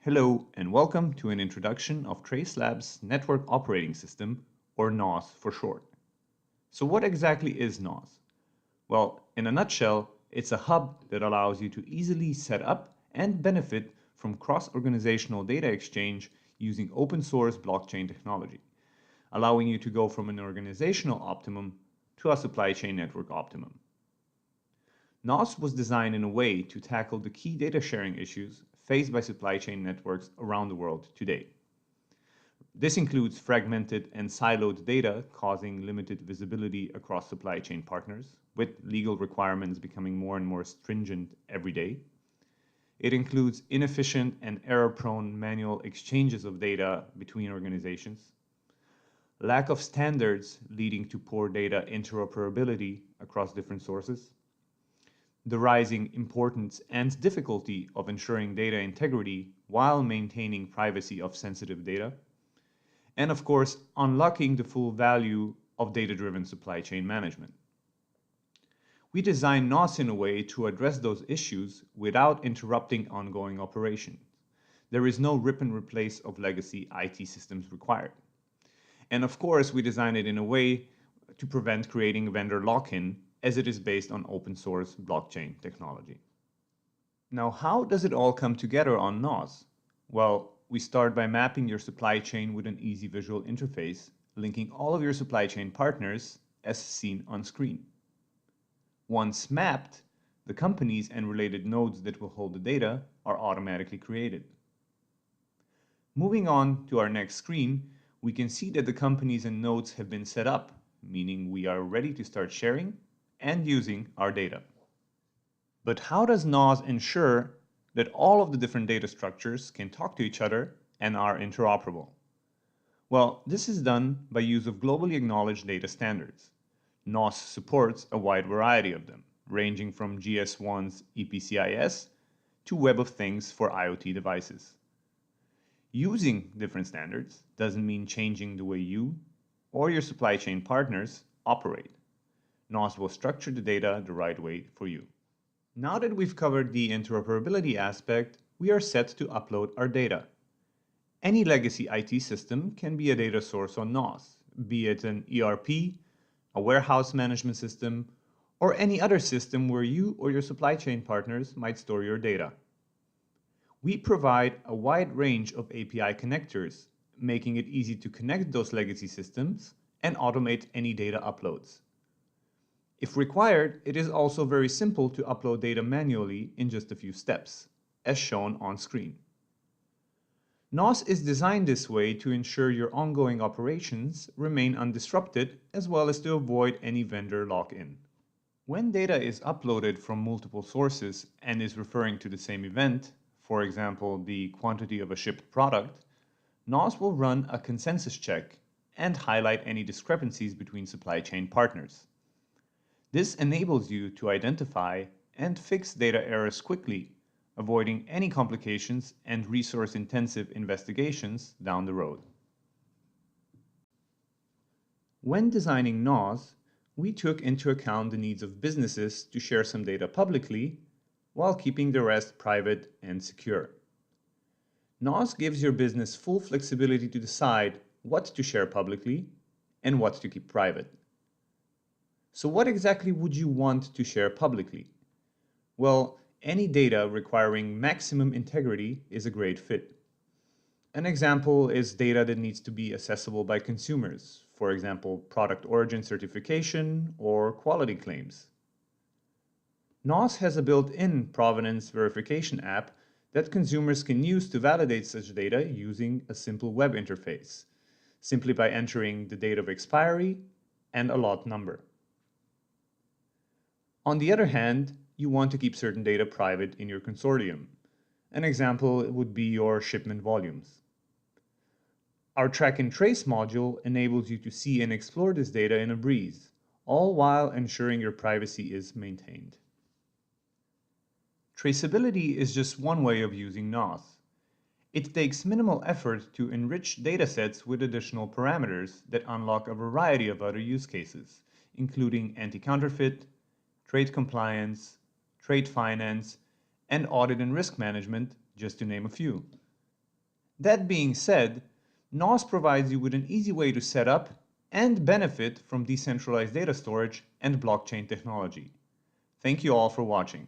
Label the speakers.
Speaker 1: Hello and welcome to an introduction of Tracelab's Network Operating System, or nOS for short. So what exactly is nOS? Well, in a nutshell, it's a hub that allows you to easily set up and benefit from cross-organizational data exchange using open source blockchain technology, allowing you to go from an organizational optimum to a supply chain network optimum. nOS was designed in a way to tackle the key data sharing issues faced by supply chain networks around the world today. This includes fragmented and siloed data causing limited visibility across supply chain partners, with legal requirements becoming more and more stringent every day. It includes inefficient and error-prone manual exchanges of data between organizations, lack of standards leading to poor data interoperability across different sources, the rising importance and difficulty of ensuring data integrity while maintaining privacy of sensitive data, and of course, unlocking the full value of data-driven supply chain management. We designed nOS in a way to address those issues without interrupting ongoing operations. There is no rip and replace of legacy IT systems required. And of course, we designed it in a way to prevent creating vendor lock-in, as it is based on open source blockchain technology. Now, how does it all come together on nOS? Well, we start by mapping your supply chain with an easy visual interface, linking all of your supply chain partners as seen on screen. Once mapped, the companies and related nodes that will hold the data are automatically created. Moving on to our next screen, we can see that the companies and nodes have been set up, meaning we are ready to start sharing and using our data. But how does nOS ensure that all of the different data structures can talk to each other and are interoperable? Well, this is done by use of globally acknowledged data standards. nOS supports a wide variety of them, ranging from GS1's EPCIS to Web of Things for IoT devices. Using different standards doesn't mean changing the way you or your supply chain partners operate. nOS will structure the data the right way for you. Now that we've covered the interoperability aspect, we are set to upload our data. Any legacy IT system can be a data source on nOS, be it an ERP, a warehouse management system, or any other system where you or your supply chain partners might store your data. We provide a wide range of API connectors, making it easy to connect those legacy systems and automate any data uploads. If required, it is also very simple to upload data manually in just a few steps, as shown on screen. nOS is designed this way to ensure your ongoing operations remain undisrupted, as well as to avoid any vendor lock-in. When data is uploaded from multiple sources and is referring to the same event, for example, the quantity of a shipped product, nOS will run a consensus check and highlight any discrepancies between supply chain partners. This enables you to identify and fix data errors quickly, avoiding any complications and resource-intensive investigations down the road. When designing nOS, we took into account the needs of businesses to share some data publicly while keeping the rest private and secure. nOS gives your business full flexibility to decide what to share publicly and what to keep private. So what exactly would you want to share publicly? Well, any data requiring maximum integrity is a great fit. An example is data that needs to be accessible by consumers, for example, product origin certification or quality claims. nOS has a built-in provenance verification app that consumers can use to validate such data using a simple web interface, simply by entering the date of expiry and a lot number. On the other hand, you want to keep certain data private in your consortium. An example would be your shipment volumes. Our track and trace module enables you to see and explore this data in a breeze, all while ensuring your privacy is maintained. Traceability is just one way of using nOS. It takes minimal effort to enrich datasets with additional parameters that unlock a variety of other use cases, including anti-counterfeit, trade compliance, trade finance, and audit and risk management, just to name a few. That being said, nOS provides you with an easy way to set up and benefit from decentralized data storage and blockchain technology. Thank you all for watching.